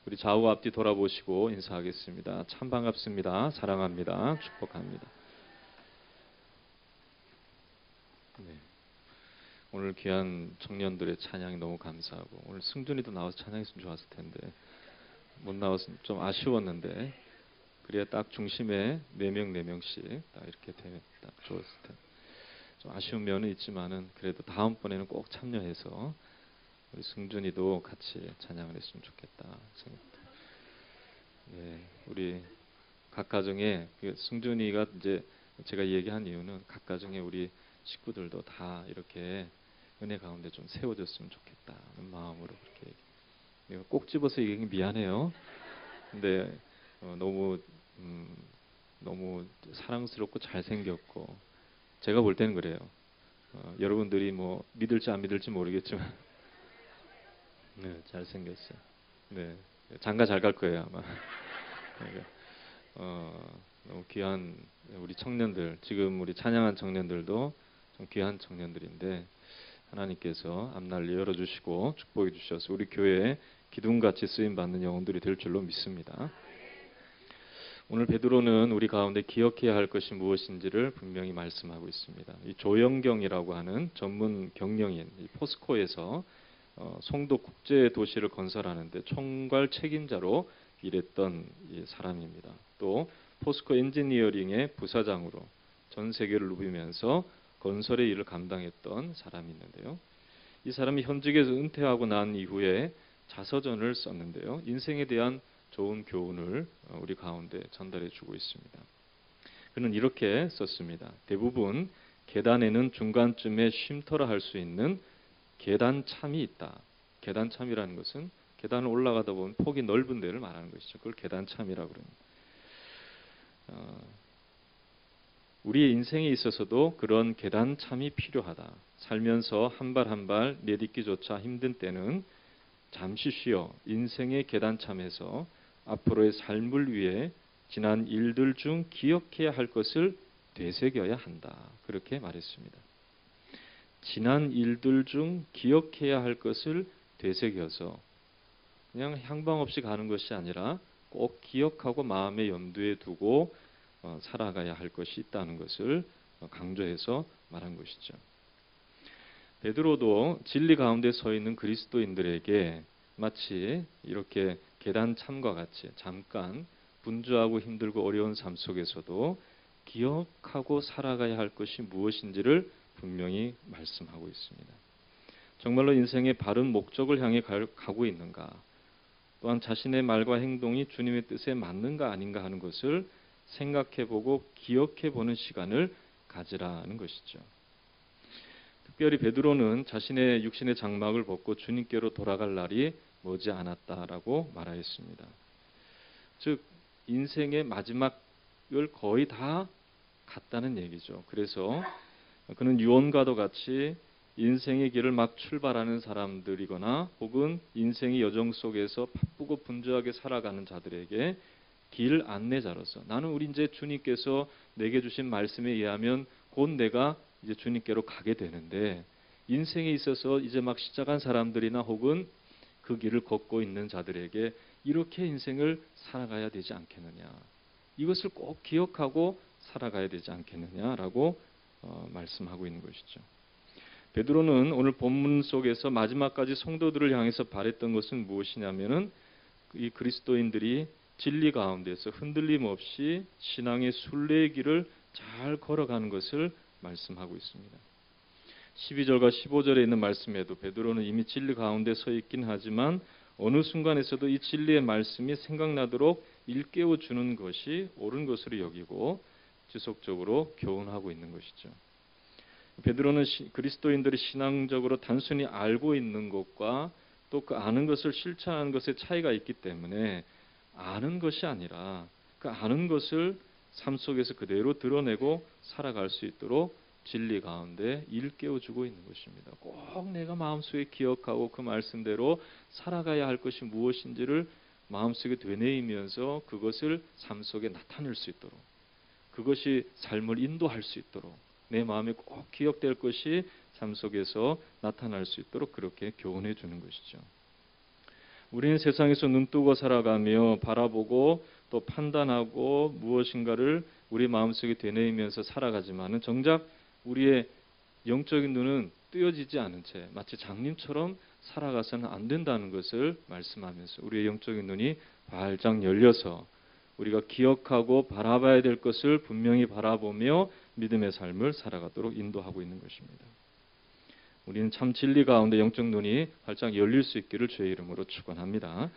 우리 좌우 앞뒤 돌아보시고 인사하겠습니다. 참 반갑습니다. 사랑합니다. 축복합니다. 네. 오늘 귀한 청년들의 찬양이 너무 감사하고 오늘 승준이도 나와서 찬양했으면 좋았을 텐데 못 나와서 좀 아쉬웠는데 그래야 딱 중심에 4명씩 딱 이렇게 되면 딱 좋았을 텐데 좀 아쉬운 면은 있지만은 그래도 다음번에는 꼭 참여해서 우리 승준이도 같이 찬양을 했으면 좋겠다 생각합니다. 네, 우리 각 가정에 승준이가 이제 제가 얘기한 이유는 각 가정에 우리 식구들도 다 이렇게 은혜 가운데 좀 세워졌으면 좋겠다는 마음으로 그렇게 내가 꼭 집어서 얘기하기 미안해요. 근데 너무 사랑스럽고 잘생겼고 제가 볼 때는 그래요. 여러분들이 뭐 믿을지 안 믿을지 모르겠지만 네, 잘생겼어요. 네, 장가 잘 갈 거예요 아마. 그러니까, 너무 귀한 우리 청년들, 지금 우리 찬양한 청년들도 좀 귀한 청년들인데 하나님께서 앞날 열어주시고 축복해 주셔서 우리 교회에 기둥같이 쓰임 받는 영혼들이 될 줄로 믿습니다. 오늘 베드로는 우리 가운데 기억해야 할 것이 무엇인지를 분명히 말씀하고 있습니다. 이 조영경이라고 하는 전문 경영인, 이 포스코에서 송도 국제 도시를 건설하는데 총괄 책임자로 일했던 이 사람입니다. 또 포스코 엔지니어링의 부사장으로 전 세계를 누비면서 건설의 일을 감당했던 사람이 있는데요. 이 사람이 현직에서 은퇴하고 난 이후에 자서전을 썼는데요. 인생에 대한 좋은 교훈을 우리 가운데 전달해 주고 있습니다. 그는 이렇게 썼습니다. 대부분 계단에는 중간쯤에 쉼터라 할 수 있는 계단참이 있다. 계단참이라는 것은 계단을 올라가다 보면 폭이 넓은 데를 말하는 것이죠. 그걸 계단참이라고 그럽니다. 우리의 인생에 있어서도 그런 계단참이 필요하다. 살면서 한 발 한 발 내딛기조차 힘든 때는 잠시 쉬어 인생의 계단참에서 앞으로의 삶을 위해 지난 일들 중 기억해야 할 것을 되새겨야 한다. 그렇게 말했습니다. 지난 일들 중 기억해야 할 것을 되새겨서 그냥 향방 없이 가는 것이 아니라 꼭 기억하고 마음의 염두에 두고 살아가야 할 것이 있다는 것을 강조해서 말한 것이죠. 베드로도 진리 가운데 서 있는 그리스도인들에게 마치 이렇게 계단 참과 같이 잠깐 분주하고 힘들고 어려운 삶 속에서도 기억하고 살아가야 할 것이 무엇인지를 분명히 말씀하고 있습니다. 정말로 인생의 바른 목적을 향해 가고 있는가? 또한 자신의 말과 행동이 주님의 뜻에 맞는가 아닌가 하는 것을 생각해보고 기억해보는 시간을 가지라는 것이죠. 특별히 베드로는 자신의 육신의 장막을 벗고 주님께로 돌아갈 날이 머지 않았다라고 말하였습니다. 즉 인생의 마지막을 거의 다 갔다는 얘기죠. 그래서 그는 유언과도 같이 인생의 길을 막 출발하는 사람들이거나 혹은 인생의 여정 속에서 바쁘고 분주하게 살아가는 자들에게 길 안내자로서 나는 우리 이제 주님께서 내게 주신 말씀에 의하면 곧 내가 이제 주님께로 가게 되는데 인생에 있어서 이제 막 시작한 사람들이나 혹은 그 길을 걷고 있는 자들에게 이렇게 인생을 살아가야 되지 않겠느냐. 이것을 꼭 기억하고 살아가야 되지 않겠느냐라고 말씀하고 있는 것이죠. 베드로는 오늘 본문 속에서 마지막까지 성도들을 향해서 바랬던 것은 무엇이냐면은 이 그리스도인들이 진리 가운데서 흔들림 없이 신앙의 순례의 길을 잘 걸어가는 것을 말씀하고 있습니다. 12절과 15절에 있는 말씀에도 베드로는 이미 진리 가운데 서 있긴 하지만 어느 순간에서도 이 진리의 말씀이 생각나도록 일깨워 주는 것이 옳은 것으로 여기고 지속적으로 교훈하고 있는 것이죠. 베드로는 그리스도인들이 신앙적으로 단순히 알고 있는 것과 또 그 아는 것을 실천하는 것에 차이가 있기 때문에 아는 것이 아니라 그 아는 것을 삶 속에서 그대로 드러내고 살아갈 수 있도록 진리 가운데 일깨워주고 있는 것입니다. 꼭 내가 마음속에 기억하고 그 말씀대로 살아가야 할 것이 무엇인지를 마음속에 되뇌이면서 그것을 삶 속에 나타낼 수 있도록 그것이 삶을 인도할 수 있도록 내 마음에 꼭 기억될 것이 삶 속에서 나타날 수 있도록 그렇게 교훈해 주는 것이죠. 우리는 세상에서 눈뜨고 살아가며 바라보고 또 판단하고 무엇인가를 우리 마음속에 되뇌이면서 살아가지만은 정작 우리의 영적인 눈은 뜨여지지 않은 채 마치 장님처럼 살아가서는 안 된다는 것을 말씀하면서 우리의 영적인 눈이 활짝 열려서 우리가 기억하고 바라봐야 될 것을 분명히 바라보며 믿음의 삶을 살아가도록 인도하고 있는 것입니다. 우리는 참 진리 가운데 영적 눈이 활짝 열릴 수 있기를 주의 이름으로 축원합니다.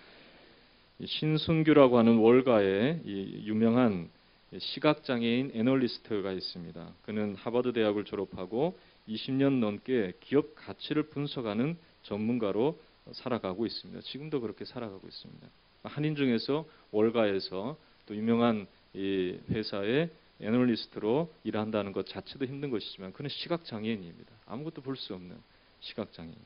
신순규라고 하는 월가의 유명한 시각장애인 애널리스트가 있습니다. 그는 하버드 대학을 졸업하고 20년 넘게 기업 가치를 분석하는 전문가로 살아가고 있습니다. 지금도 그렇게 살아가고 있습니다. 한인 중에서 월가에서 또 유명한 이 회사의 애널리스트로 일한다는 것 자체도 힘든 것이지만 그는 시각장애인입니다. 아무것도 볼 수 없는 시각장애인.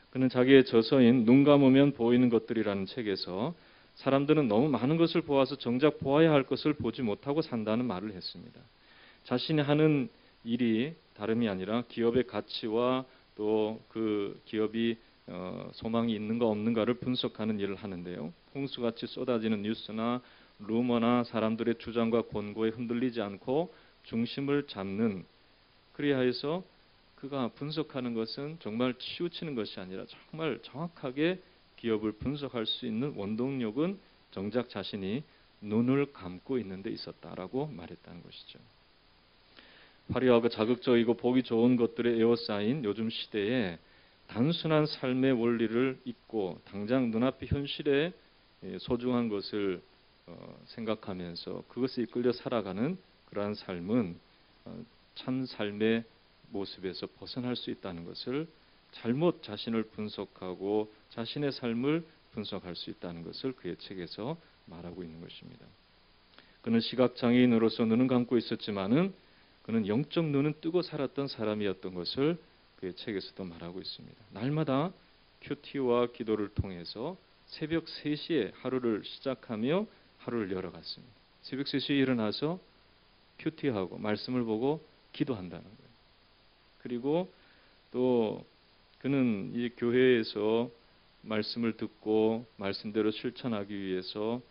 그는 자기의 저서인 눈 감으면 보이는 것들이라는 책에서 사람들은 너무 많은 것을 보아서 정작 보아야 할 것을 보지 못하고 산다는 말을 했습니다. 자신이 하는 일이 다름이 아니라 기업의 가치와 또 그 기업이 소망이 있는가 없는가를 분석하는 일을 하는데요. 홍수같이 쏟아지는 뉴스나 루머나 사람들의 주장과 권고에 흔들리지 않고 중심을 잡는, 그리하여서 그가 분석하는 것은 정말 치우치는 것이 아니라 정말 정확하게 기업을 분석할 수 있는 원동력은 정작 자신이 눈을 감고 있는 데 있었다라고 말했다는 것이죠. 화려하고 자극적이고 보기 좋은 것들에 에워싸인 요즘 시대에 단순한 삶의 원리를 잊고 당장 눈앞의 현실에 소중한 것을 생각하면서 그것에 이끌려 살아가는 그러한 삶은 참 삶의 모습에서 벗어날 수 있다는 것을, 잘못 자신을 분석하고 자신의 삶을 분석할 수 있다는 것을 그의 책에서 말하고 있는 것입니다. 그는 시각장애인으로서 눈은 감고 있었지만은 그는 영적 눈은 뜨고 살았던 사람이었던 것을 그의 책에서도 말하고 있습니다. 날마다 큐티와 기도를 통해서 새벽 3시에 하루를 시작하며 하루를 열어갔습니다. 새벽 3시에 일어나서 큐티하고 말씀을 보고 기도한다는 거예요. 그리고 또 그는 이 교회에서 말씀을 듣고 말씀대로 실천하기 위해서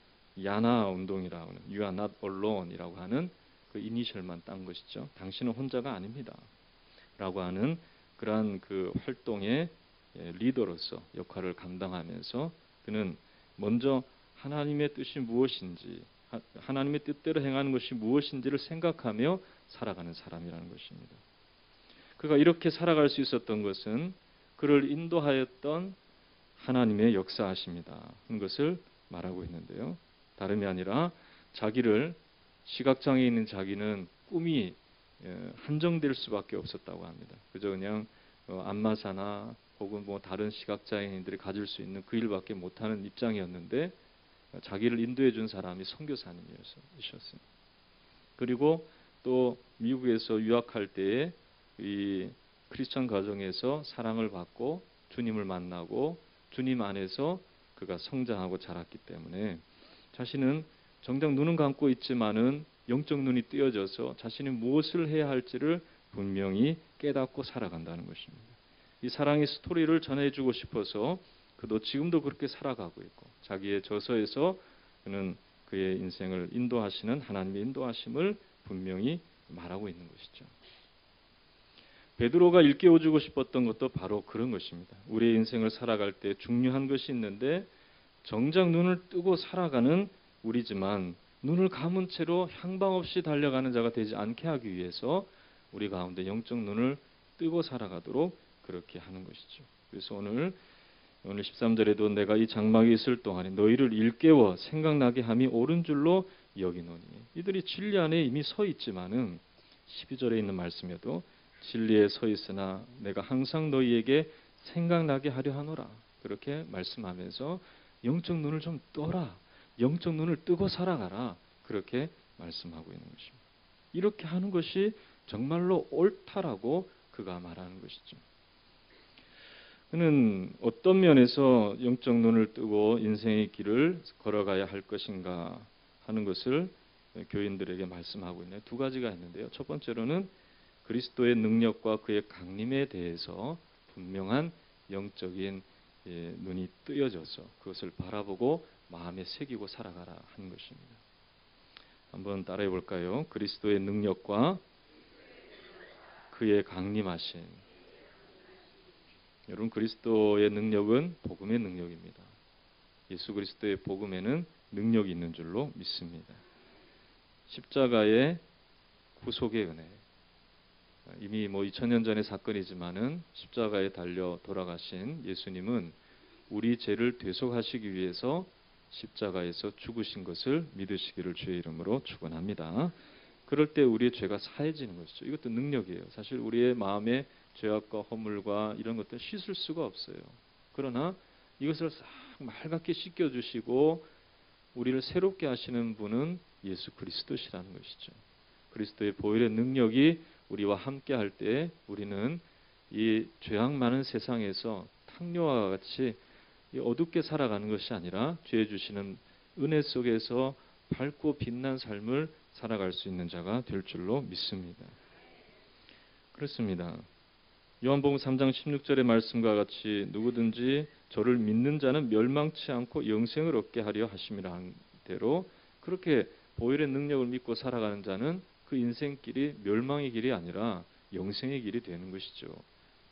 야나 운동이라고 하는 You are not alone이라고 하는 그 이니셜만 딴 것이죠. 당신은 혼자가 아닙니다. 라고 하는 그러한 그 활동의 리더로서 역할을 감당하면서 그는 먼저 하나님의 뜻이 무엇인지, 하나님의 뜻대로 행하는 것이 무엇인지를 생각하며 살아가는 사람이라는 것입니다. 그가 이렇게 살아갈 수 있었던 것은 그를 인도하였던 하나님의 역사하십니다 하는 것을 말하고 있는데요. 다름이 아니라 자기를, 시각장애인인 자기는 꿈이 한정될 수밖에 없었다고 합니다. 그저 그냥 안마사나 혹은 뭐 다른 시각장애인들이 가질 수 있는 그 일밖에 못하는 입장이었는데 자기를 인도해 준 사람이 선교사님이셨습니다. 그리고 또 미국에서 유학할 때에 이 크리스천 가정에서 사랑을 받고 주님을 만나고 주님 안에서 그가 성장하고 자랐기 때문에 자신은 정작 눈은 감고 있지만은 영적 눈이 뜨여져서 자신이 무엇을 해야 할지를 분명히 깨닫고 살아간다는 것입니다. 이 사랑의 스토리를 전해주고 싶어서 그도 지금도 그렇게 살아가고 있고 자기의 저서에서 그는 그의 인생을 인도하시는 하나님의 인도하심을 분명히 말하고 있는 것이죠. 베드로가 일깨워주고 싶었던 것도 바로 그런 것입니다. 우리의 인생을 살아갈 때 중요한 것이 있는데 정작 눈을 뜨고 살아가는 우리지만 눈을 감은 채로 향방 없이 달려가는 자가 되지 않게 하기 위해서 우리 가운데 영적 눈을 뜨고 살아가도록 그렇게 하는 것이죠. 그래서 오늘 13절에도 내가 이 장막에 있을 동안에 너희를 일깨워 생각나게 함이 옳은 줄로 여기노니, 이들이 진리 안에 이미 서 있지만은 12절에 있는 말씀에도 진리에 서 있으나 내가 항상 너희에게 생각나게 하려 하노라 그렇게 말씀하면서 영적 눈을 좀 떠라, 영적 눈을 뜨고 살아가라 그렇게 말씀하고 있는 것입니다. 이렇게 하는 것이 정말로 옳다라고 그가 말하는 것이죠. 그는 어떤 면에서 영적 눈을 뜨고 인생의 길을 걸어가야 할 것인가 하는 것을 교인들에게 말씀하고 있네요. 두 가지가 있는데요. 첫 번째로는 그리스도의 능력과 그의 강림에 대해서 분명한 영적인 눈이 뜨여져서 그것을 바라보고 마음에 새기고 살아가라 하는 것입니다. 한번 따라해 볼까요? 그리스도의 능력과 그의 강림하심. 여러분, 그리스도의 능력은 복음의 능력입니다. 예수 그리스도의 복음에는 능력이 있는 줄로 믿습니다. 십자가의 구속의 은혜. 이미 2000년 전의 사건이지만은 십자가에 달려 돌아가신 예수님은 우리 죄를 대속하시기 위해서 십자가에서 죽으신 것을 믿으시기를 주의 이름으로 축원합니다. 그럴 때 우리의 죄가 사해지는 것이죠. 이것도 능력이에요. 사실 우리의 마음에 죄악과 허물과 이런 것들 씻을 수가 없어요. 그러나 이것을 싹 맑게 씻겨주시고 우리를 새롭게 하시는 분은 예수 그리스도시라는 것이죠. 그리스도의 보혈의 능력이 우리와 함께 할 때 우리는 이 죄악 많은 세상에서 탕료와 같이 어둡게 살아가는 것이 아니라 죄 주시는 은혜 속에서 밝고 빛난 삶을 살아갈 수 있는 자가 될 줄로 믿습니다. 그렇습니다. 요한복음 3장 16절의 말씀과 같이 누구든지 저를 믿는 자는 멸망치 않고 영생을 얻게 하려 하심이라 한 대로 그렇게 보혈의 능력을 믿고 살아가는 자는 그 인생길이 멸망의 길이 아니라 영생의 길이 되는 것이죠.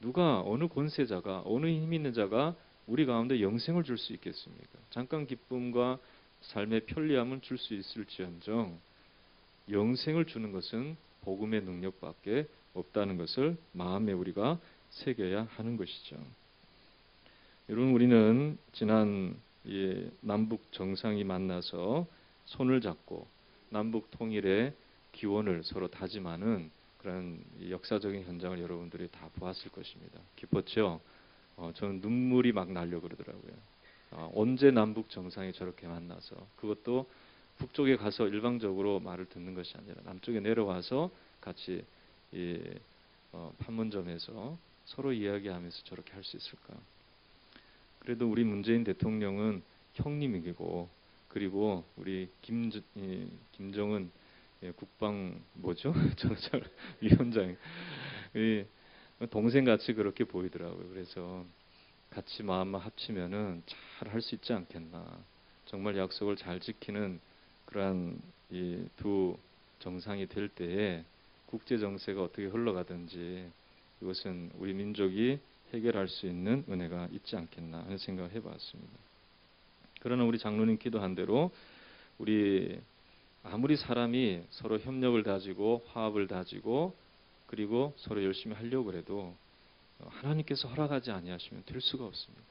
누가 어느 권세자가 어느 힘 있는 자가 우리 가운데 영생을 줄 수 있겠습니까? 잠깐 기쁨과 삶의 편리함은 줄 수 있을지언정 영생을 주는 것은 복음의 능력밖에 없다는 것을 마음에 우리가 새겨야 하는 것이죠. 여러분, 우리는 지난 남북 정상이 만나서 손을 잡고 남북 통일의 기원을 서로 다짐하는 그런 역사적인 현장을 여러분들이 다 보았을 것입니다. 기뻤죠? 저는 눈물이 막 나려고 그러더라고요. 언제 남북 정상이 저렇게 만나서 그것도 북쪽에 가서 일방적으로 말을 듣는 것이 아니라 남쪽에 내려와서 같이 판문점에서 서로 이야기하면서 저렇게 할 수 있을까? 그래도 우리 문재인 대통령은 형님이고 그리고 우리 김정은 국방 저는 잘 위원장 동생같이 그렇게 보이더라고요. 그래서 같이 마음만 합치면은 잘 할 수 있지 않겠나. 정말 약속을 잘 지키는 그러한 이 두 정상이 될 때에 국제 정세가 어떻게 흘러가든지 이것은 우리 민족이 해결할 수 있는 은혜가 있지 않겠나 하는 생각을 해봤습니다. 그러나 우리 장로님 기도한 대로 우리 아무리 사람이 서로 협력을 다지고 화합을 다지고 그리고 서로 열심히 하려고 해도 하나님께서 허락하지 아니하시면 될 수가 없습니다.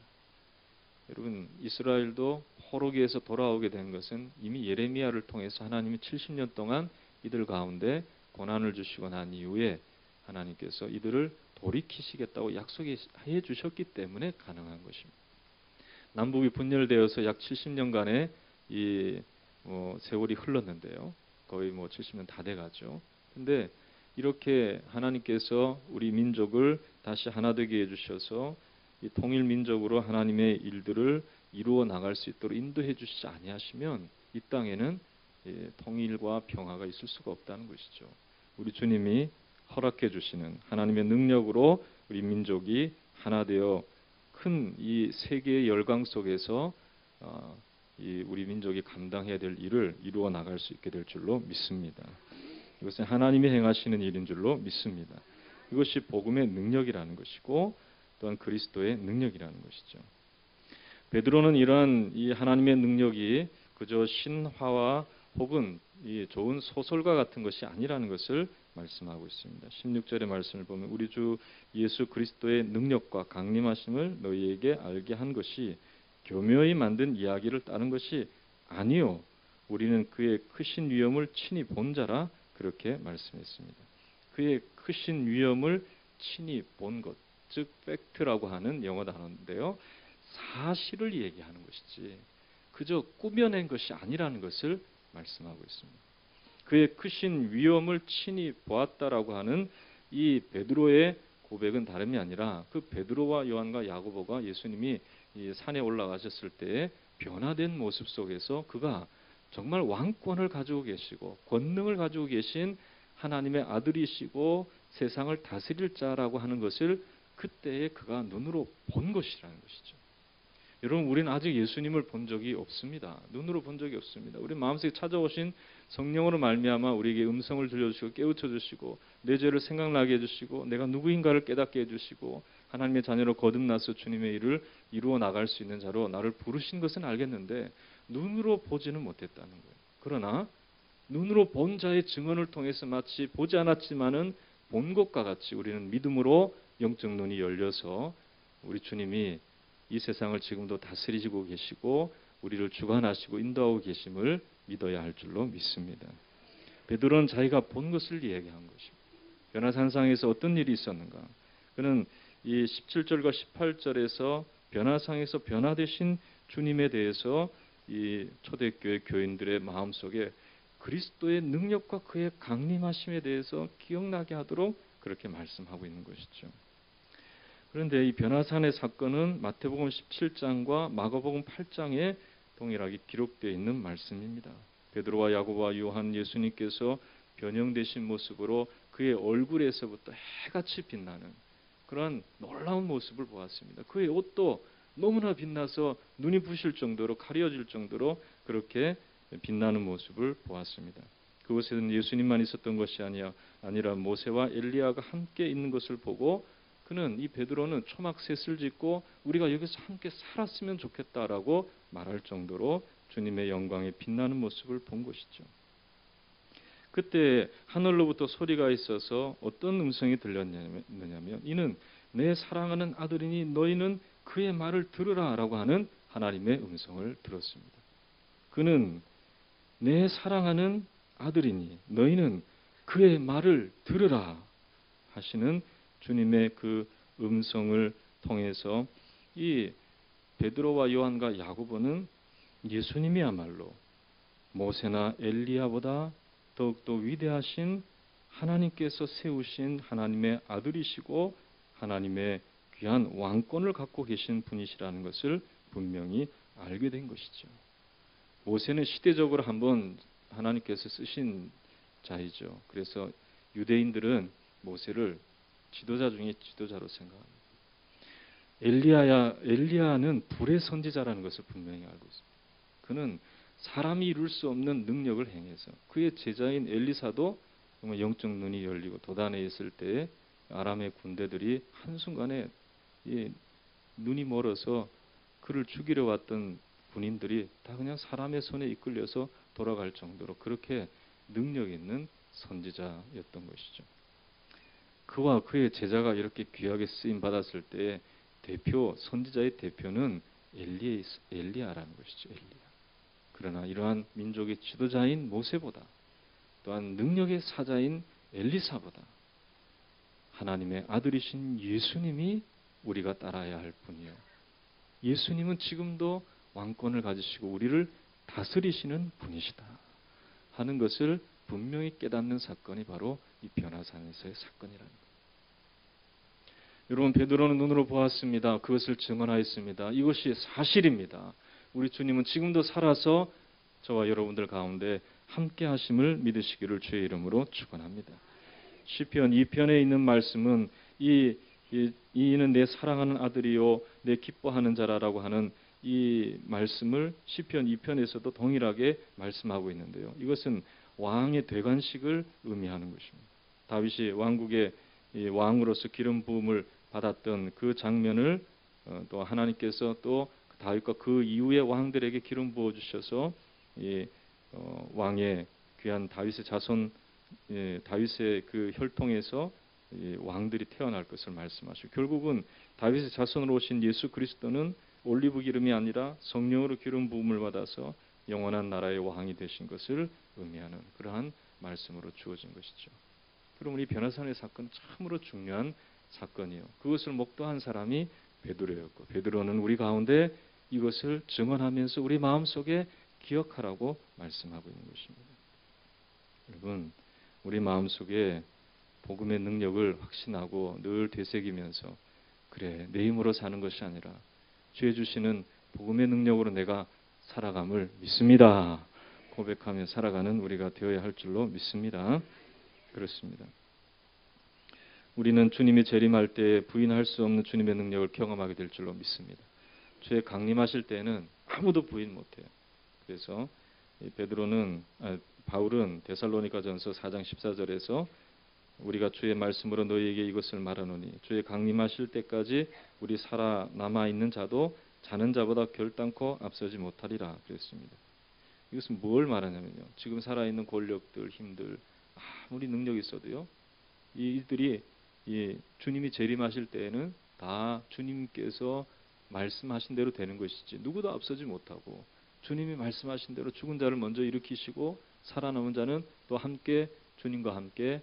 여러분, 이스라엘도 포로기에서 돌아오게 된 것은 이미 예레미야를 통해서 하나님이 70년 동안 이들 가운데 고난을 주시고 난 이후에 하나님께서 이들을 돌이키시겠다고 약속해 주셨기 때문에 가능한 것입니다. 남북이 분열되어서 약 70년간의 이 세월이 흘렀는데요. 거의 70년 다 돼가죠. 근데 이렇게 하나님께서 우리 민족을 다시 하나 되게 해주셔서 이 통일 민족으로 하나님의 일들을 이루어 나갈 수 있도록 인도해 주시지 아니하시면 이 땅에는 통일과 평화가 있을 수가 없다는 것이죠. 우리 주님이 허락해 주시는 하나님의 능력으로 우리 민족이 하나 되어 큰 이 세계의 열강 속에서 이 우리 민족이 감당해야 될 일을 이루어 나갈 수 있게 될 줄로 믿습니다. 이것은 하나님이 행하시는 일인 줄로 믿습니다. 이것이 복음의 능력이라는 것이고 또한 그리스도의 능력이라는 것이죠. 베드로는 이러한 이 하나님의 능력이 그저 신화와 혹은 이 좋은 소설과 같은 것이 아니라는 것을 말씀하고 있습니다. 16절의 말씀을 보면 우리 주 예수 그리스도의 능력과 강림하심을 너희에게 알게 한 것이 교묘히 만든 이야기를 따른 것이 아니요 우리는 그의 크신 위엄을 친히 본 자라 그렇게 말씀했습니다. 그의 크신 위엄을 친히 본 것, 즉 팩트라고 하는 영어 단어인데요. 사실을 얘기하는 것이지 그저 꾸며낸 것이 아니라는 것을 말씀하고 있습니다. 그의 크신 위엄을 친히 보았다라고 하는 이 베드로의 고백은 다름이 아니라 그 베드로와 요한과 야고보가 예수님이 이 산에 올라가셨을 때 변화된 모습 속에서 그가 정말 왕권을 가지고 계시고 권능을 가지고 계신 하나님의 아들이시고 세상을 다스릴 자라고 하는 것을 그때에 그가 눈으로 본 것이라는 것이죠. 여러분, 우리는 아직 예수님을 본 적이 없습니다. 눈으로 본 적이 없습니다. 우리 마음속에 찾아오신 성령으로 말미암아 우리에게 음성을 들려주시고 깨우쳐 주시고 내 죄를 생각나게 해주시고 내가 누구인가를 깨닫게 해주시고 하나님의 자녀로 거듭나서 주님의 일을 이루어 나갈 수 있는 자로 나를 부르신 것은 알겠는데 눈으로 보지는 못했다는 거예요. 그러나 눈으로 본 자의 증언을 통해서 마치 보지 않았지만은 본 것과 같이 우리는 믿음으로 영적 눈이 열려서 우리 주님이 이 세상을 지금도 다스리시고 계시고 우리를 주관하시고 인도하고 계심을 믿어야 할 줄로 믿습니다. 베드로는 자기가 본 것을 이야기한 것입니다. 변화산상에서 어떤 일이 있었는가? 그는 이 17절과 18절에서 변화상에서 변화되신 주님에 대해서 이 초대교회 교인들의 마음속에 그리스도의 능력과 그의 강림하심에 대해서 기억나게 하도록 그렇게 말씀하고 있는 것이죠. 그런데 이 변화산의 사건은 마태복음 17장과 마가복음 8장에 동일하게 기록되어 있는 말씀입니다. 베드로와 야고보와 요한 예수님께서 변형되신 모습으로 그의 얼굴에서부터 해같이 빛나는 그런 놀라운 모습을 보았습니다. 그의 옷도 너무나 빛나서 눈이 부실 정도로 가려질 정도로 그렇게 빛나는 모습을 보았습니다. 그곳에는 예수님만 있었던 것이 아니라 모세와 엘리야가 함께 있는 것을 보고 그는 이 베드로는 초막셋을 짓고 우리가 여기서 함께 살았으면 좋겠다라고 말할 정도로 주님의 영광에 빛나는 모습을 본 것이죠. 그때 하늘로부터 소리가 있어서 어떤 음성이 들렸느냐면 이는 내 사랑하는 아들이니 너희는 그의 말을 들으라라고 하는 하나님의 음성을 들었습니다. 그는 내 사랑하는 아들이니 너희는 그의 말을 들으라 하시는 주님의 그 음성을 통해서 이 베드로와 요한과 야고보는 예수님이야말로 모세나 엘리야보다 더욱더 위대하신 하나님께서 세우신 하나님의 아들이시고 하나님의 귀한 왕권을 갖고 계신 분이시라는 것을 분명히 알게 된 것이죠. 모세는 시대적으로 한번 하나님께서 쓰신 자이죠. 그래서 유대인들은 모세를 지도자 중에 지도자로 생각합니다. 엘리야는 불의 선지자라는 것을 분명히 알고 있습니다. 그는 사람이 이룰 수 없는 능력을 행해서 그의 제자인 엘리사도 정말 영적 눈이 열리고 도단에 있을 때 아람의 군대들이 한순간에 눈이 멀어서 그를 죽이려 왔던 군인들이 다 그냥 사람의 손에 이끌려서 돌아갈 정도로 그렇게 능력 있는 선지자였던 것이죠. 그와 그의 제자가 이렇게 귀하게 쓰임 받았을 때 선지자의 대표는 엘리야라는 것이죠. 엘리야. 그러나 이러한 민족의 지도자인 모세보다 또한 능력의 사자인 엘리사보다 하나님의 아들이신 예수님이 우리가 따라야 할 분이요. 예수님은 지금도 왕권을 가지시고 우리를 다스리시는 분이시다 하는 것을 분명히 깨닫는 사건이 바로 이 변화산에서의 사건이라는 거예요. 여러분, 베드로는 눈으로 보았습니다. 그것을 증언하였습니다. 이것이 사실입니다. 우리 주님은 지금도 살아서 저와 여러분들 가운데 함께 하심을 믿으시기를 주의 이름으로 축원합니다. 시편 2편에 있는 말씀은 이는 내 사랑하는 아들이요 내 기뻐하는 자라라고 하는 이 말씀을 시편 2편에서도 동일하게 말씀하고 있는데요. 이것은 왕의 되관식을 의미하는 것입니다. 다윗이 왕국의 왕으로서 기름 부음을 받았던 그 장면을 또 하나님께서 또 다윗과 그 이후의 왕들에게 기름 부어 주셔서 왕의 귀한 다윗의 자손 다윗의 그 혈통에서 왕들이 태어날 것을 말씀하시고 결국은 다윗의 자손으로 오신 예수 그리스도는 올리브 기름이 아니라 성령으로 기름 부음을 받아서 영원한 나라의 왕이 되신 것을 의미하는 그러한 말씀으로 주어진 것이죠. 그러면 이 변화산의 사건은 참으로 중요한 사건이요. 그것을 목도한 사람이 베드로였고 베드로는 우리 가운데 이것을 증언하면서 우리 마음속에 기억하라고 말씀하고 있는 것입니다. 여러분, 우리 마음속에 복음의 능력을 확신하고 늘 되새기면서 그래, 내 힘으로 사는 것이 아니라 주의 주시는 복음의 능력으로 내가 살아감을 믿습니다. 고백하며 살아가는 우리가 되어야 할 줄로 믿습니다. 그렇습니다. 우리는 주님이 재림할 때 부인할 수 없는 주님의 능력을 경험하게 될 줄로 믿습니다. 주의 강림하실 때에는 아무도 부인 못해요. 그래서 이 바울은 데살로니가전서 4장 14절에서 우리가 주의 말씀으로 너희에게 이것을 말하노니 주의 강림하실 때까지 우리 살아남아 있는 자도 자는 자보다 결단코 앞서지 못하리라 그랬습니다. 이것은 뭘 말하냐면요. 지금 살아있는 권력들, 힘들 아무리 능력이 있어도요. 이들이 주님이 재림하실 때에는 다 주님께서 말씀하신 대로 되는 것이지 누구도 앞서지 못하고 주님이 말씀하신 대로 죽은 자를 먼저 일으키시고 살아남은 자는 또 함께 주님과 함께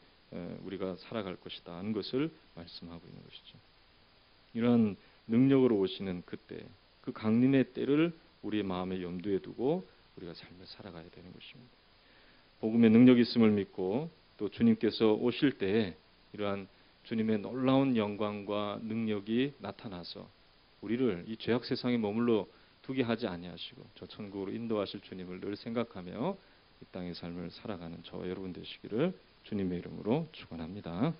우리가 살아갈 것이다 하는 것을 말씀하고 있는 것이죠. 이러한 능력으로 오시는 그때 그 강림의 때를 우리의 마음에 염두에 두고 우리가 삶을 살아가야 되는 것입니다. 복음의 능력이 있음을 믿고 또 주님께서 오실 때에 이러한 주님의 놀라운 영광과 능력이 나타나서 우리를 이 죄악 세상에 머물러 두게 하지 아니하시고 저 천국으로 인도하실 주님을 늘 생각하며 이 땅의 삶을 살아가는 저와 여러분 되시기를 주님의 이름으로 축원합니다.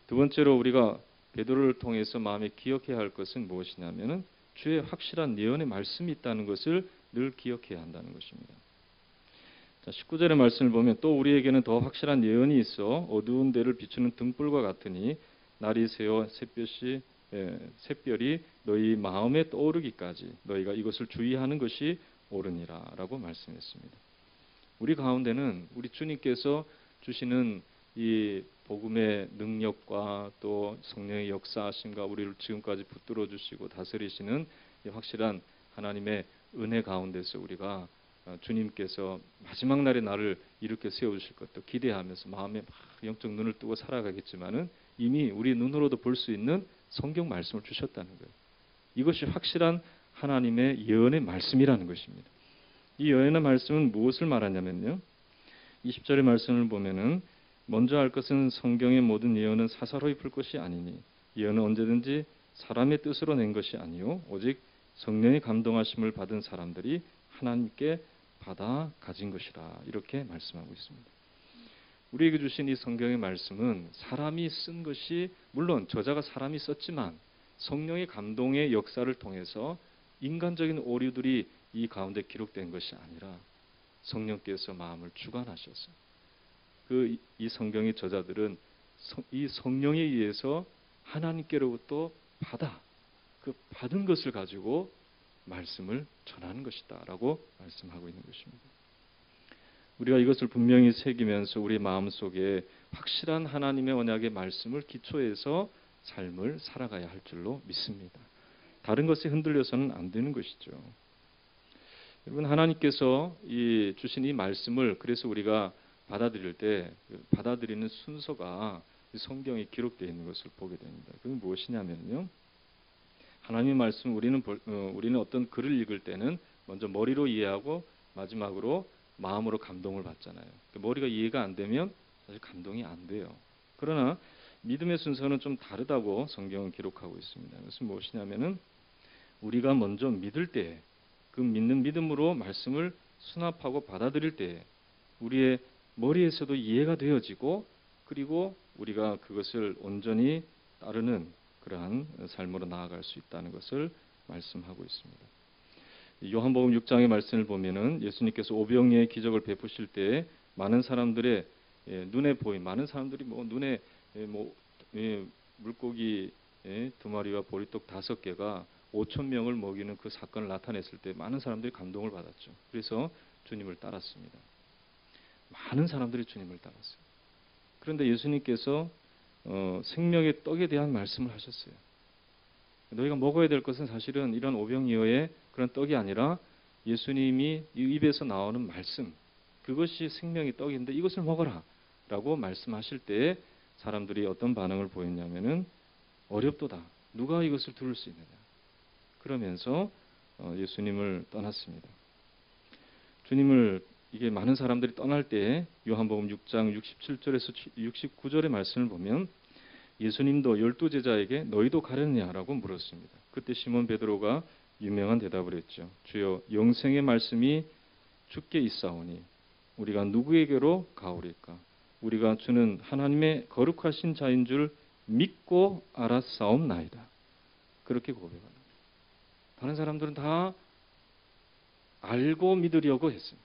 두 번째로 우리가 베드로를 통해서 마음에 기억해야 할 것은 무엇이냐면은 주의 확실한 예언의 말씀이 있다는 것을 늘 기억해야 한다는 것입니다. 자, 19절의 말씀을 보면 또 우리에게는 더 확실한 예언이 있어 어두운 데를 비추는 등불과 같으니 날이 새어 샛별이 너희 마음에 떠오르기까지 너희가 이것을 주의하는 것이 옳으니라라고 말씀했습니다. 우리 가운데는 우리 주님께서 주시는 이 복음의 능력과 또 성령의 역사하심과 우리를 지금까지 붙들어 주시고 다스리시는 이 확실한 하나님의 은혜 가운데서 우리가 주님께서 마지막 날에 나를 이렇게 세우실 것도 기대하면서 마음에 막 영적 눈을 뜨고 살아가겠지만은 이미 우리 눈으로도 볼 수 있는 성경 말씀을 주셨다는 거예요. 이것이 확실한 하나님의 예언의 말씀이라는 것입니다. 이 예언의 말씀은 무엇을 말하냐면요. 20절의 말씀을 보면은 먼저 알 것은 성경의 모든 예언은 사사로이 풀 것이 아니니 예언은 언제든지 사람의 뜻으로 낸 것이 아니요 오직 성령의 감동하심을 받은 사람들이 하나님께 받아 가진 것이라 이렇게 말씀하고 있습니다. 우리에게 주신 이 성경의 말씀은 사람이 쓴 것이 물론 저자가 사람이 썼지만 성령의 감동의 역사를 통해서 인간적인 오류들이 이 가운데 기록된 것이 아니라 성령께서 마음을 주관하셔서 이 성경의 저자들은 이 성령에 의해서 하나님께로부터 받은 것을 가지고 말씀을 전하는 것이다라고 말씀하고 있는 것입니다. 우리가 이것을 분명히 새기면서 우리 마음속에 확실한 하나님의 언약의 말씀을 기초해서 삶을 살아가야 할 줄로 믿습니다. 다른 것에 흔들려서는 안 되는 것이죠. 여러분 하나님께서 주신 이 말씀을 그래서 우리가 받아들일 때 받아들이는 순서가 성경에 기록되어 있는 것을 보게 됩니다. 그건 무엇이냐면요. 하나님의 말씀 우리는 어떤 글을 읽을 때는 먼저 머리로 이해하고 마지막으로 마음으로 감동을 받잖아요. 머리가 이해가 안 되면 사실 감동이 안 돼요. 그러나 믿음의 순서는 좀 다르다고 성경은 기록하고 있습니다. 그것은 무엇이냐면은 우리가 먼저 믿을 때 그 믿는 믿음으로 말씀을 수납하고 받아들일 때 우리의 머리에서도 이해가 되어지고 그리고 우리가 그것을 온전히 따르는 그러한 삶으로 나아갈 수 있다는 것을 말씀하고 있습니다. 요한복음 6장의 말씀을 보면은 예수님께서 오병이의 기적을 베푸실 때 많은 사람들의 눈에 보인 많은 사람들이 눈에 물고기 2마리와 보리떡 5개가 5,000명을 먹이는 그 사건을 나타냈을 때 많은 사람들이 감동을 받았죠. 그래서 주님을 따랐습니다. 많은 사람들이 주님을 따랐어요. 그런데 예수님께서 생명의 떡에 대한 말씀을 하셨어요. 너희가 먹어야 될 것은 사실은 이런 오병이어의 그런 떡이 아니라 예수님이 입에서 나오는 말씀, 그것이 생명의 떡인데 이것을 먹어라 라고 말씀하실 때 사람들이 어떤 반응을 보였냐면은 어렵도다. 누가 이것을 들을 수 있느냐. 그러면서 예수님을 떠났습니다. 주님을 이게 많은 사람들이 떠날 때 요한복음 6장 67절에서 69절의 말씀을 보면 예수님도 12제자에게 너희도 가려느냐라고 물었습니다. 그때 시몬 베드로가 유명한 대답을 했죠. 주여 영생의 말씀이 주께 있사오니 우리가 누구에게로 가오리까? 우리가 주는 하나님의 거룩하신 자인 줄 믿고 알았사옵나이다. 그렇게 고백합니다. 다른 사람들은 다 알고 믿으려고 했습니다.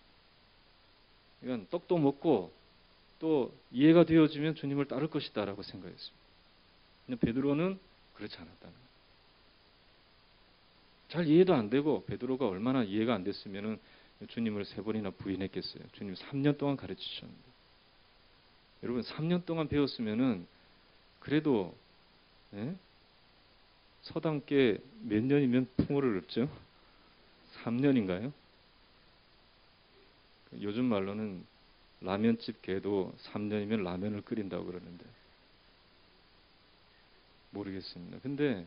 그러니까 떡도 먹고 또 이해가 되어지면 주님을 따를 것이다라고 생각했습니다. 근데 베드로는 그렇지 않았다는 거예요. 잘 이해도 안 되고 베드로가 얼마나 이해가 안 됐으면은 주님을 3번이나 부인했겠어요. 주님 3년 동안 가르치셨는데. 여러분 3년 동안 배웠으면은 그래도 예? 서당께 몇 년이면 풍어를 읊죠? 3년인가요? 요즘 말로는 라면집 개도 3년이면 라면을 끓인다고 그러는데 모르겠습니다. 근데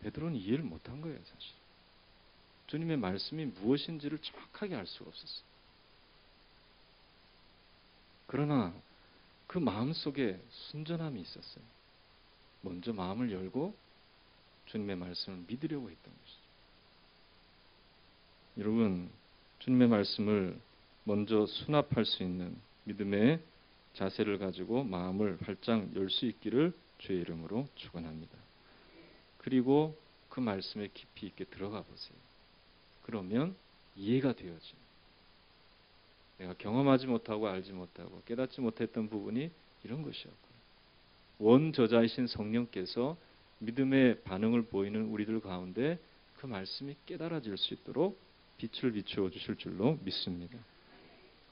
베드로는 이해를 못한 거예요, 사실. 주님의 말씀이 무엇인지를 정확하게 알 수가 없었어요. 그러나 그 마음속에 순전함이 있었어요. 먼저 마음을 열고 주님의 말씀을 믿으려고 했던 것이죠. 여러분, 주님의 말씀을 먼저 수납할 수 있는 믿음의 자세를 가지고 마음을 활짝 열 수 있기를 주의 이름으로 축원합니다. 그리고 그 말씀에 깊이 있게 들어가 보세요. 그러면 이해가 되어져요. 내가 경험하지 못하고 알지 못하고 깨닫지 못했던 부분이 이런 것이었구나. 원저자이신 성령께서 믿음의 반응을 보이는 우리들 가운데 그 말씀이 깨달아질 수 있도록 빛을 비추어 주실 줄로 믿습니다.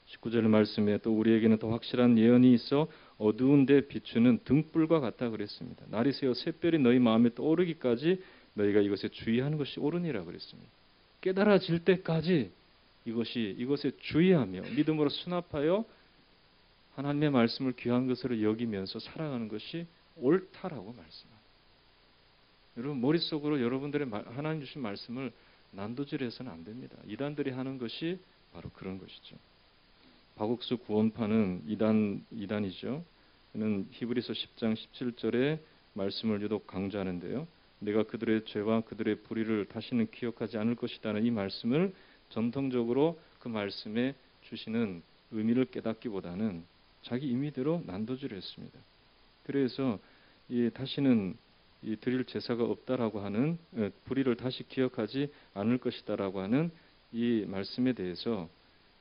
19절 말씀에 또 우리에게는 더 확실한 예언이 있어 어두운 데 비추는 등불과 같다 그랬습니다. 날이 새어 샛별이 너희 마음에 떠오르기까지 너희가 이것에 주의하는 것이 옳으니라 그랬습니다. 깨달아질 때까지 이것에 주의하며 믿음으로 수납하여 하나님의 말씀을 귀한 것으로 여기면서 살아가는 것이 옳다라고 말씀합니다. 여러분 머릿속으로 여러분들의 하나님 주신 말씀을 난도질해서는 안 됩니다. 이단들이 하는 것이 바로 그런 것이죠. 박옥수 구원파는 이단이죠. 그는 히브리서 10장 17절의 말씀을 유독 강조하는데요. 내가 그들의 죄와 그들의 불의를 다시는 기억하지 않을 것이라는 이 말씀을 전통적으로 그 말씀에 주시는 의미를 깨닫기보다는 자기 임의대로 난도질을 했습니다. 그래서 다시는 드릴 제사가 없다라고 하는 불의를 다시 기억하지 않을 것이다라고 하는 이 말씀에 대해서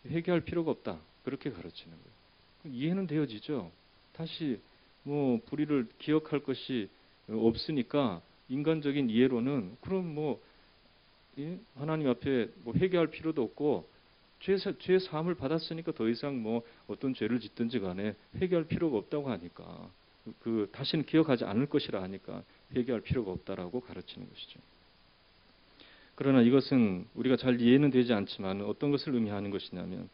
회개할 필요가 없다. 그렇게 가르치는 거예요. 이해는 되어지죠. 다시 불의를 기억할 것이 없으니까 인간적인 이해로는 그럼 하나님 앞에 회개할 필요도 없고 죄 사함을 받았으니까 더 이상 어떤 죄를 짓든지 간에 회개할 필요가 없다고 하니까 다시는 기억하지 않을 것이라 하니까 회개할 필요가 없다라고 가르치는 것이죠. 그러나 이것은 우리가 잘 이해는 되지 않지만 어떤 것을 의미하는 것이냐면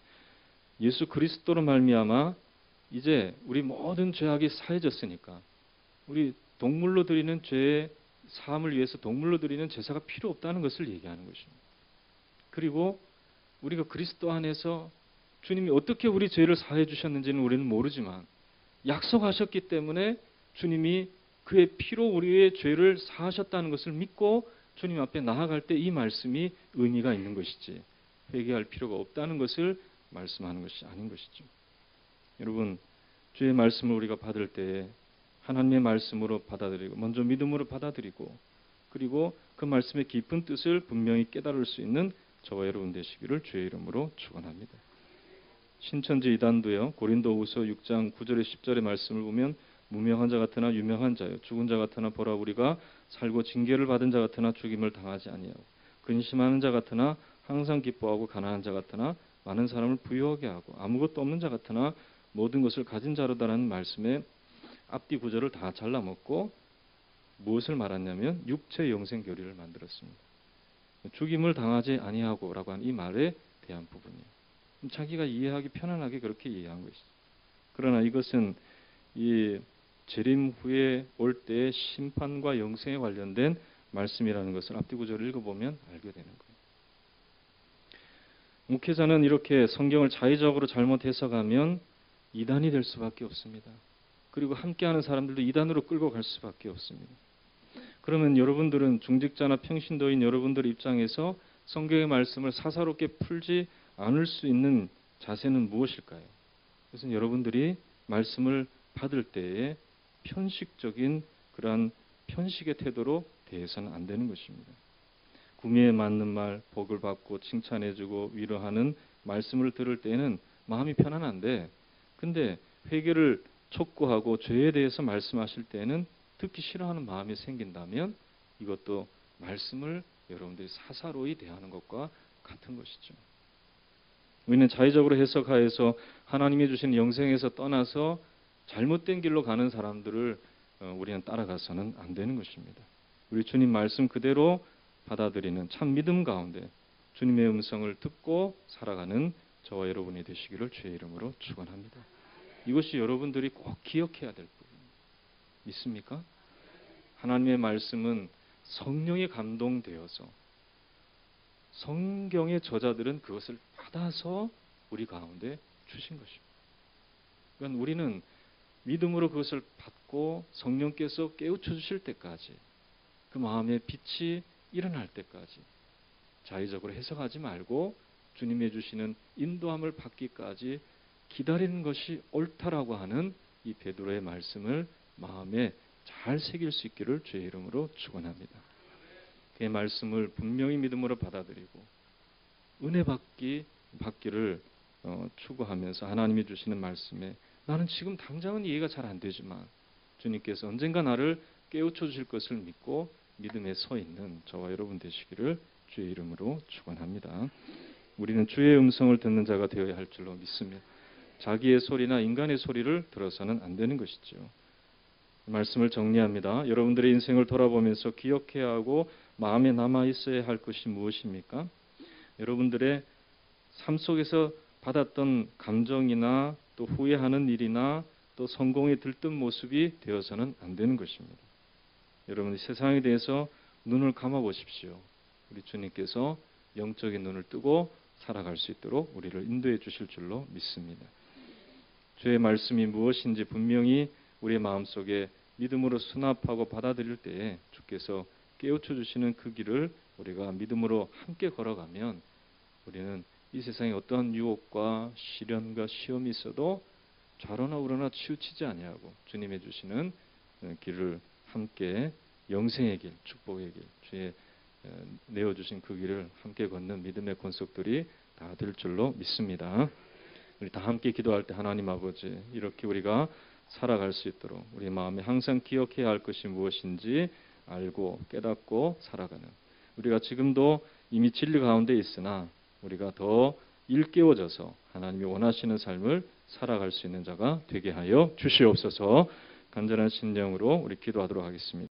예수 그리스도로 말미암아 이제 우리 모든 죄악이 사해졌으니까 우리 동물로 드리는 죄의 사함을 위해서 동물로 드리는 제사가 필요 없다는 것을 얘기하는 것입니다. 그리고 우리가 그리스도 안에서 주님이 어떻게 우리 죄를 사해 주셨는지는 우리는 모르지만 약속하셨기 때문에 주님이 그의 피로 우리의 죄를 사하셨다는 것을 믿고 주님 앞에 나아갈 때 이 말씀이 의미가 있는 것이지 회개할 필요가 없다는 것을 말씀하는 것이 아닌 것이죠. 여러분 주의 말씀을 우리가 받을 때에 하나님의 말씀으로 받아들이고 먼저 믿음으로 받아들이고 그리고 그 말씀의 깊은 뜻을 분명히 깨달을 수 있는 저와 여러분 되시기를 주의 이름으로 축원합니다. 신천지 이단도요. 고린도후서 6장 9절에 10절의 말씀을 보면 무명한 자 같으나 유명한 자요 죽은 자 같으나 보라 우리가 살고 징계를 받은 자 같으나 죽임을 당하지 아니하고 근심하는 자 같으나 항상 기뻐하고 가난한 자 같으나 많은 사람을 부유하게 하고 아무것도 없는 자 같으나 모든 것을 가진 자로다라는 말씀에 앞뒤 구절을 다 잘라먹고 무엇을 말하냐면 육체 영생 교리를 만들었습니다. 죽임을 당하지 아니하고라고 하는 이 말에 대한 부분이에요. 자기가 이해하기 편안하게 그렇게 이해한 것이죠. 그러나 이것은 이 재림 후에 올 때의 심판과 영생에 관련된 말씀이라는 것을 앞뒤 구절을 읽어보면 알게 되는 거예요. 목회자는 이렇게 성경을 자의적으로 잘못 해석하면 이단이 될 수밖에 없습니다. 그리고 함께하는 사람들도 이단으로 끌고 갈 수밖에 없습니다. 그러면 여러분들은 중직자나 평신도인 여러분들 입장에서 성경의 말씀을 사사롭게 풀지 않을 수 있는 자세는 무엇일까요? 그것은 여러분들이 말씀을 받을 때에 편식적인 그러한 편식의 태도로 대해서는 안 되는 것입니다. 구미에 맞는 말, 복을 받고 칭찬해주고 위로하는 말씀을 들을 때에는 마음이 편안한데, 근데 회개를 촉구하고 죄에 대해서 말씀하실 때에는 듣기 싫어하는 마음이 생긴다면 이것도 말씀을 여러분들이 사사로이 대하는 것과 같은 것이죠. 우리는 자의적으로 해석하여서 하나님이 주신 영생에서 떠나서 잘못된 길로 가는 사람들을 우리는 따라가서는 안 되는 것입니다. 우리 주님 말씀 그대로 받아들이는 참 믿음 가운데 주님의 음성을 듣고 살아가는 저와 여러분이 되시기를 주의 이름으로 축원합니다. 이것이 여러분들이 꼭 기억해야 될 부분입니다. 믿습니까? 하나님의 말씀은 성령에 감동되어서 성경의 저자들은 그것을 받아서 우리 가운데 주신 것입니다. 그러니까 우리는 믿음으로 그것을 받고 성령께서 깨우쳐 주실 때까지, 그 마음의 빛이 일어날 때까지 자의적으로 해석하지 말고 주님이 주시는 인도함을 받기까지 기다리는 것이 옳다라고 하는 이 베드로의 말씀을 마음에 잘 새길 수 있기를 주의 이름으로 축원합니다. 그의 말씀을 분명히 믿음으로 받아들이고 은혜 받기를 추구하면서 하나님이 주시는 말씀에 나는 지금 당장은 이해가 잘 안 되지만 주님께서 언젠가 나를 깨우쳐 주실 것을 믿고 믿음에 서 있는 저와 여러분 되시기를 주의 이름으로 축원합니다. 우리는 주의 음성을 듣는 자가 되어야 할 줄로 믿습니다. 자기의 소리나 인간의 소리를 들어서는 안 되는 것이죠. 말씀을 정리합니다. 여러분들의 인생을 돌아보면서 기억해야 하고 마음에 남아 있어야 할 것이 무엇입니까? 여러분들의 삶 속에서 받았던 감정이나 또 후회하는 일이나 또 성공에 들뜬 모습이 되어서는 안 되는 것입니다. 여러분이 세상에 대해서 눈을 감아 보십시오. 우리 주님께서 영적인 눈을 뜨고 살아갈 수 있도록 우리를 인도해 주실 줄로 믿습니다. 주의 말씀이 무엇인지 분명히 우리의 마음속에 믿음으로 수납하고 받아들일 때에 주께서 깨우쳐 주시는 그 길을 우리가 믿음으로 함께 걸어가면 우리는 이 세상에 어떠한 유혹과 시련과 시험이 있어도 좌로나 우로나 치우치지 아니하고 주님의 주시는 길을 함께 영생의 길, 축복의 길, 주의 내어주신 그 길을 함께 걷는 믿음의 권속들이 다 될 줄로 믿습니다. 우리 다 함께 기도할 때 하나님 아버지, 이렇게 우리가 살아갈 수 있도록 우리 마음에 항상 기억해야 할 것이 무엇인지 알고 깨닫고 살아가는, 우리가 지금도 이미 진리 가운데 있으나 우리가 더 일깨워져서 하나님이 원하시는 삶을 살아갈 수 있는 자가 되게 하여 주시옵소서. 간절한 심령으로 우리 기도하도록 하겠습니다.